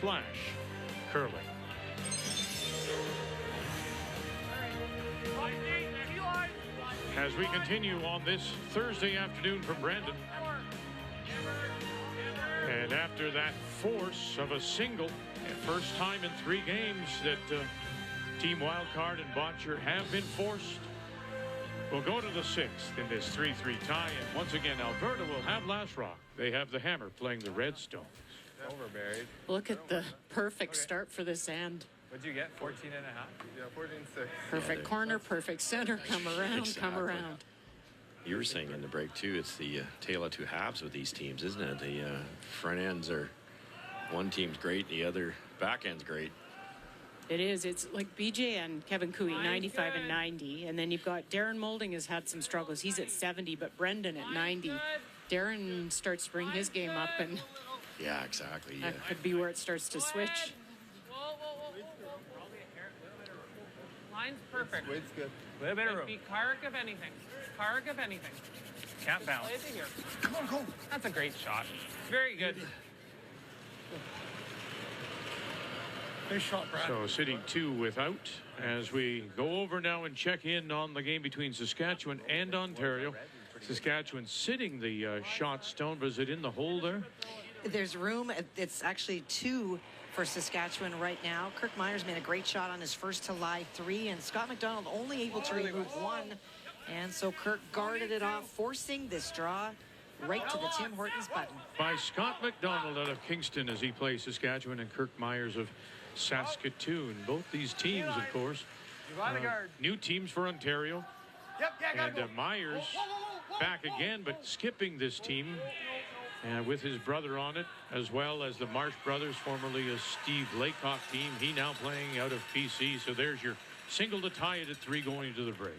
curling. As we continue on this Thursday afternoon from Brandon. And after that force of a single, first time in 3 games that Team Wildcard and Botcher have been forced, we'll go to the 6th in this 3-3 tie. And once again, Alberta will have last rock. They have the Hammer playing the Redstones. Overburied. Look at the perfect start for this end. What'd you get? 14 and a half? Yeah, 14-6. Perfect corner, perfect center. Come around, Exactly. come around. You were saying in the break, too, it's the tale of 2 halves with these teams, isn't it? The front ends are, one team's great, the other back end's great. It is. It's like BJ and Kevin Cooey, 95 and 90. And then you've got Darren Moulding has had some struggles. He's at 70, but Brendan at 90. Darren starts to bring his game up, and Yeah, exactly. Yeah. that could be where it starts to switch. Line's perfect. Weight's good. A little bit of room. Be Karg if anything. Karg if anything. Can't bounce. Play it to here. Come on, go. That's a great shot. Very good. Nice shot, Brad. So sitting 2 without as we go over now and check in on the game between Saskatchewan and Ontario. Saskatchewan sitting the shot stone, but is it in the hole there? There's room. It's actually 2 for Saskatchewan right now. Kirk Myers made a great shot on his first to lie 3, and Scott McDonald only able to remove 1. And so Kirk guarded it off, forcing this draw right to the Tim Hortons button. By Scott McDonald out of Kingston as he plays Saskatchewan, and Kirk Myers of Saskatoon. Both these teams, of course, new teams for Ontario. And Myers back again, but skipping this team with his brother on it, as well as the Marsh brothers, formerly a Steve Laycock team. He now playing out of BC. So there's your single to tie it at 3 going into the break.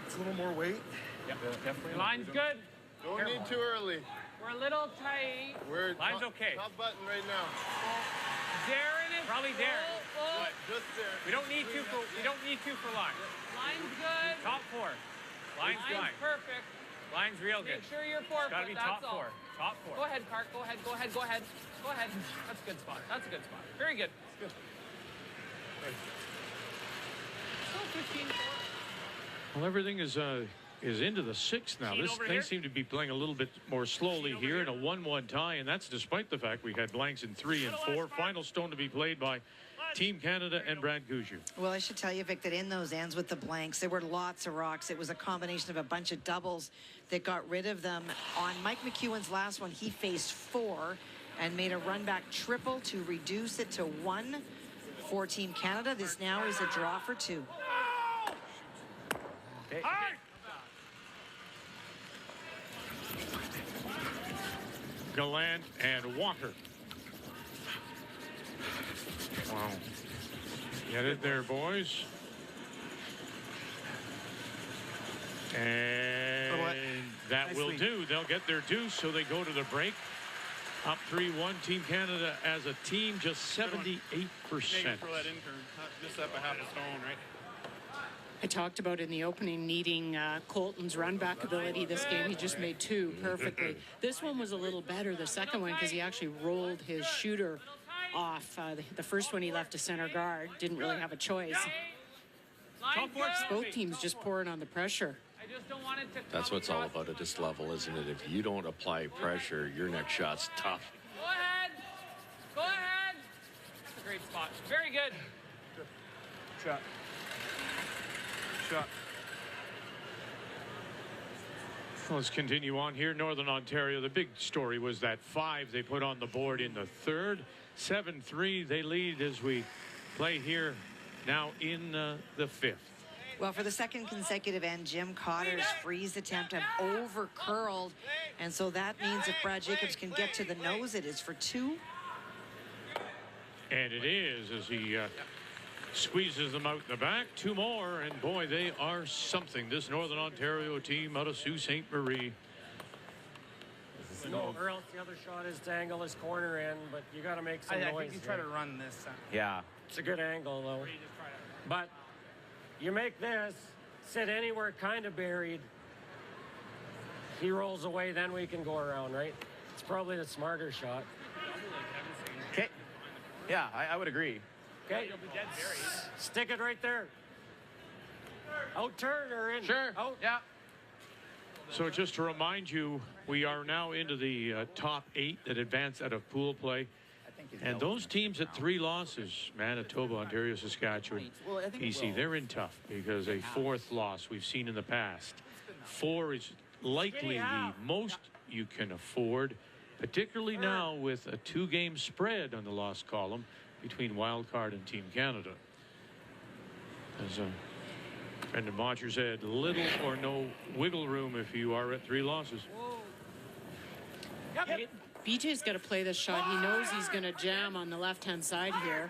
It's a little more weight. Yeah, definitely. Line's good. Don't need too early. We're a little tight. We're Line's top, okay. Top button right now. Darren is Probably Darren. Just there. We don't need 2 for line. Line's good. Top 4. Line's good. Line's perfect. Line's real good. Make sure you're 4 Gotta be foot, top that's all. 4. Top 4. Go ahead, Kark. Go ahead, go ahead, go ahead. Go ahead. That's a good spot. That's a good spot. Very good. Still 15-4. Well, everything is into the 6th now. They seem to be playing a little bit more slowly here in a 1-1 tie, and that's despite the fact we had blanks in 3 and 4. Final stone to be played by Team Canada and Brad Gouju. Well, I should tell you, Vic, that in those ends with the blanks, there were lots of rocks. It was a combination of a bunch of doubles that got rid of them. On Mike McEwen's last one, he faced 4 and made a run back triple to reduce it to 1 for Team Canada. This now is a draw for 2. Okay. Gallant and Water. Wow. Get it there, boys. And that will do. They'll get their deuce, so they go to the break. Up 3-1. Team Canada as a team, just 78%. Just up a half a stone, right? I talked about in the opening needing Colton's run back ability this game. He just made 2 perfectly. This one was a little better, the second one, because he actually rolled his shooter off. The first one he left to center guard. Didn't really have a choice. Both teams just pouring on the pressure. I just don't want it to That's what's all about at this level, isn't it? If you don't apply pressure, your next shot's tough. Go ahead. Go ahead. That's a great spot. Very good. Shot. Shot. Let's continue on here. Northern Ontario, the big story was that 5 they put on the board in the 3rd. 7-3 they lead as we play here now in the 5th. Well, for the second consecutive end, Jim Cotter's freeze attempt have over curled. And so that means if Brad Jacobs can get to the nose, it is for 2. And it is as he squeezes them out in the back. 2 more, and boy, they are something. This Northern Ontario team out of Sault Ste. Marie. No, or else the other shot is to angle his corner in, but you got to make some noise. I think you try to run this. Yeah, it's a good angle though. But you make this sit anywhere kind of buried. he rolls away, then we can go around, right? It's probably the smarter shot. Okay. Yeah, I would agree. Okay. Stick it right there. Out turn or in? Sure. Out. Yeah. So just to remind you, we are now into the top 8 that advance out of pool play. And those teams at 3 losses, Manitoba, Ontario, Saskatchewan, BC, they're in tough because a 4th loss we've seen in the past. 4 is likely the most you can afford, particularly now with a 2-game spread on the loss column between Wildcard and Team Canada. As Brendan Moncher said, little or no wiggle room if you are at 3 losses. Yep. BJ's got to play this shot. He knows he's going to jam on the left-hand side here.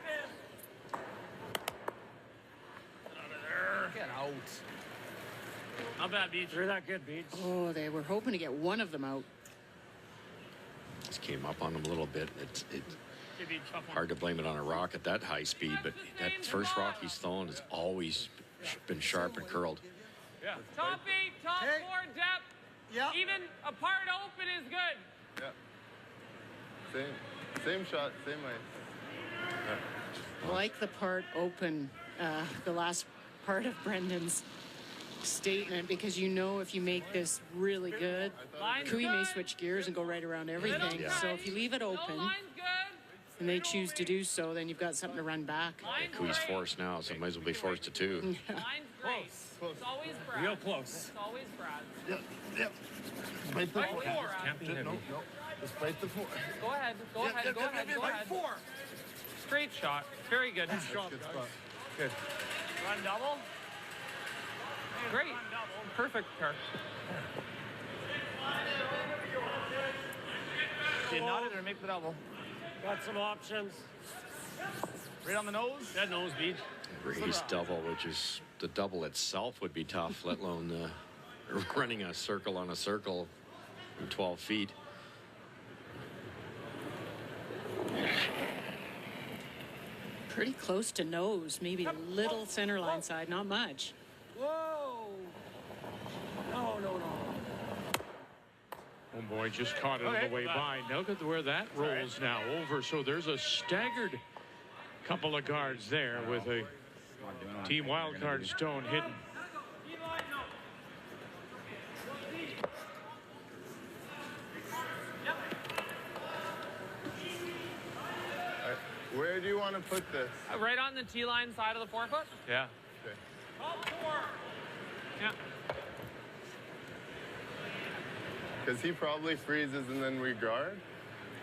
Get out. Not bad, Beach. You're that good, Beach. Oh, they were hoping to get one of them out. Just came up on him a little bit. It's Give you a tough one. hard to blame it on a rock at that high speed, but that first rock he's thrown has always been sharp and curled. Yeah. Top 8, top 4 depth. Yeah. Even apart open is good. Yeah. Same shot, same ice. I like the part open, the last part of Brendan's statement, because you know if you make this really good, Line's Kui may good. switch gears and go right around everything. Yeah. So if you leave it No, open line's good. and they choose to do so, then you've got something to run back. Line's Kui's great. forced now, so might as well be forced to 2. Line's great. It's always Brad. Real close. It's always Brad. Yep. Bite the Fight 4. four, Brad. No. Just bite the 4. Go ahead. Go ahead. Go ahead. Go ahead. Great shot. Very good. Good spot. Run double. Great. Perfect, Kirk. Do you knot it or make the double? Got some options. Right on the nose? That nose, Beach. Raise double, which is the double itself would be tough, let alone running a circle on a circle from 12 feet. Pretty close to nose, maybe a little center line side, not much. Whoa. No. Oh boy, just caught it on the way by. Now look at where that rolls now over. So there's a staggered couple of guards there with a Team Wildcard stone hidden. Where do you want to put this? Right on the T line side of the 4 foot. Yeah. Okay. Yeah. Because he probably freezes and then we guard?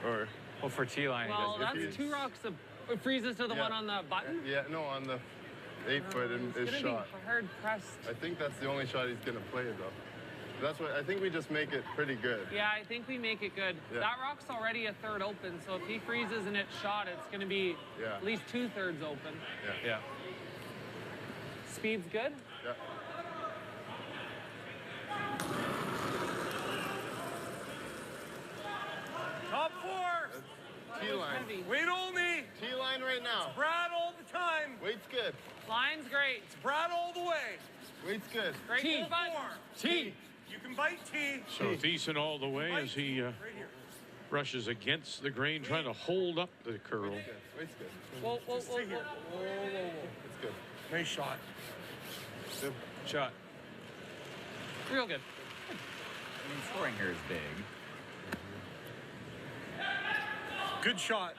Or, Well, for T-line, Well, if that's you- 2 rocks. It freezes to the Yeah. one on the button. yeah, no, on the 8 foot and his It's gonna shot. be hard pressed. I think that's the only shot he's going to play, though. That's what I think we just make it pretty good. Yeah, I think we make it good. Yeah. That rock's already a third open, so if he freezes and it's shot, it's going to be Yeah. at least 2/3 open. yeah. Speed's good. Yeah. Top 4. T-line. Heavy. Wait only. T-line right now. Brad all the time. Weight's good. Line's great. Brad all the way. Weight's good. Great T. to the button. T. You can bite T. So Thiessen all the way as he Right here. rushes against the grain, trying to hold up the curl. Weight's good. Whoa, whoa, whoa, Stay here. whoa. It's good. Nice shot. Good. Shot. Real good. I mean, scoring here is big. Good shot.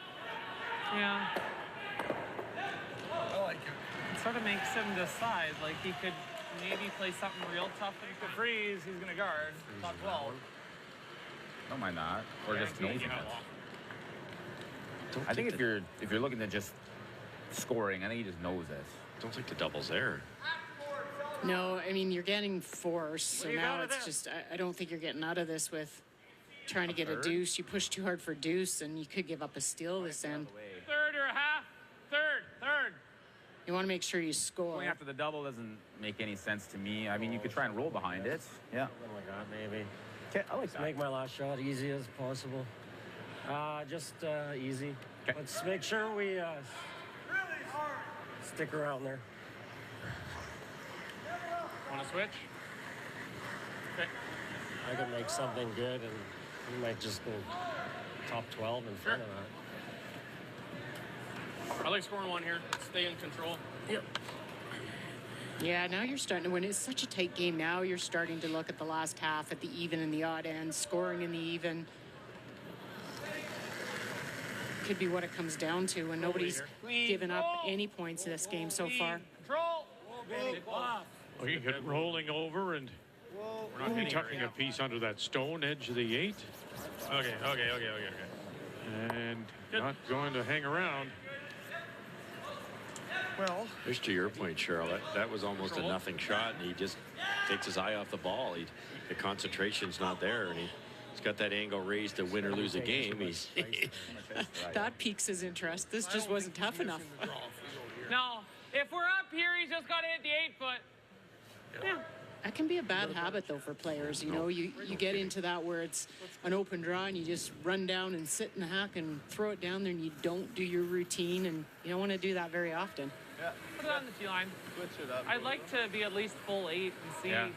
Yeah. I like it. It sort of makes him decide. Like he could maybe play something real tough. He could freeze. He's going to guard. Top 12. Don't mind that. Or just Guaranteed, nosing you know. it. I think if you're looking at just scoring, I think he just knows it. Don't think the double's there. No, I mean, you're getting force, so you now got it's of just, I don't think you're getting out of this with trying to get a deuce. You push too hard for deuce, and you could give up a steal this end. Third or a half. Third. You want to make sure you score. Going after the double doesn't make any sense to me. I mean, you could try and roll behind it. Yeah. Oh my God, maybe. Okay, I like Let's that. make my last shot easy as possible. Just easy. Okay. Let's make sure we stick around there. Want to switch? Okay. I can make something good, and we might just go top 12 in front of that. I like scoring one here. Stay in control. Yep. Yeah, now you're starting to win. It's such a tight game. Now you're starting to look at the last half, at the even and the odd ends, scoring in the even. Could be what it comes down to, and nobody's given up any points in this game so far. Control. Well, you get rolling over and tucking a piece under that stone edge of the 8. Okay. And not going to hang around. Well, Just to your point, Cheryl, that was almost a nothing shot, and he just takes his eye off the ball. The concentration's not there, and he's got that angle raised to win or lose a game. He's That piques his interest. This just wasn't tough enough. No, if we're up here, he's just got to hit the 8-foot. Yeah. That can be a bad habit, though, for players. You know, you get into that where it's an open draw and you just run down and sit in the hack and throw it down there, and you don't do your routine, and you don't want to do that very often. yeah. Put it on the tee line. Switch it up. I'd like to be at least full 8 and see. Yeah.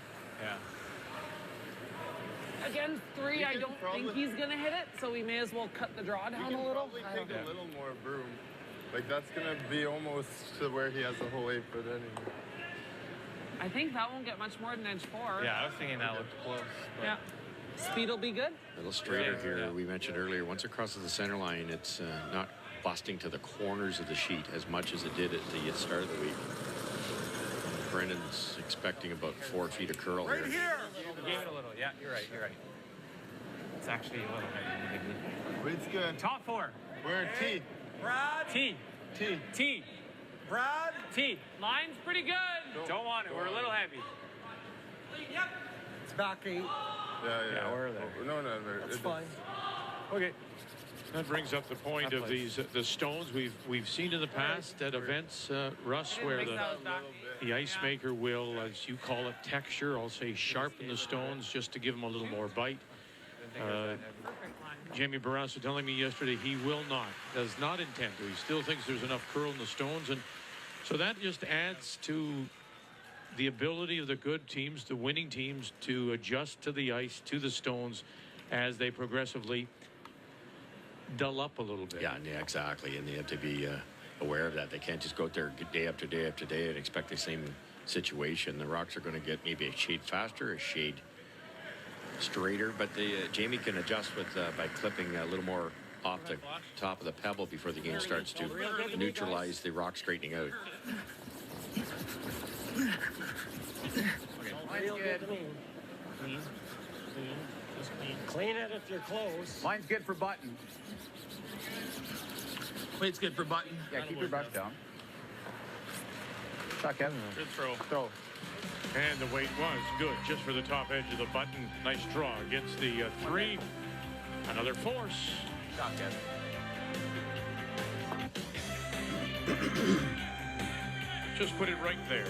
Again, 3, You I can don't probably- think he's going to hit it, so we may as well cut the draw You down can a little. probably take a little more broom. Like, that's going to be almost to where he has the whole 8-foot anyway. I think that won't get much more than edge 4. Yeah, I was thinking that looked close. But Yeah. Speed will be good. a little straighter Yeah, here. yeah. We mentioned earlier, once it crosses the center line, it's not busting to the corners of the sheet as much as it did at the start of the week. Brendan's expecting about 4 feet of curl here. You gave it a little. Yeah, you're right. It's actually a little bit. Weight's good. Top 4. We're T. T. T. T. T. Line's pretty good. Don't want it. We're a little heavy. It's back 8. Yeah, we're there. Oh, no. That's fine. Okay. That brings up the point of these the stones we've seen in the past at events, Russ, where the ice maker will, as you call it, texture, I'll say sharpen the stones just to give them a little more bite. Perfect line. Jamie Barrasso telling me yesterday he does not intend to. He still thinks there's enough curl in the stones, and so that just adds to the ability of the good teams, the winning teams, to adjust to the ice, to the stones, as they progressively dull up a little bit. Yeah, exactly. And they have to be aware of that. They can't just go out there day after day after day and expect the same situation. The rocks are going to get maybe a shade faster, a shade straighter, but Jamie can adjust with by clipping a little more off the top of the pebble before the game starts to neutralize the rock straightening out. Real good to me. Clean. Just clean it if you're close. Mine's good for button. Weight's good for button. Yeah, keep your brush down. Shot, Kevin. Good throw. Throw. And the weight was good just for the top edge of the button. Nice draw against the 3. Another force. Shot, Kevin. Just put it right there.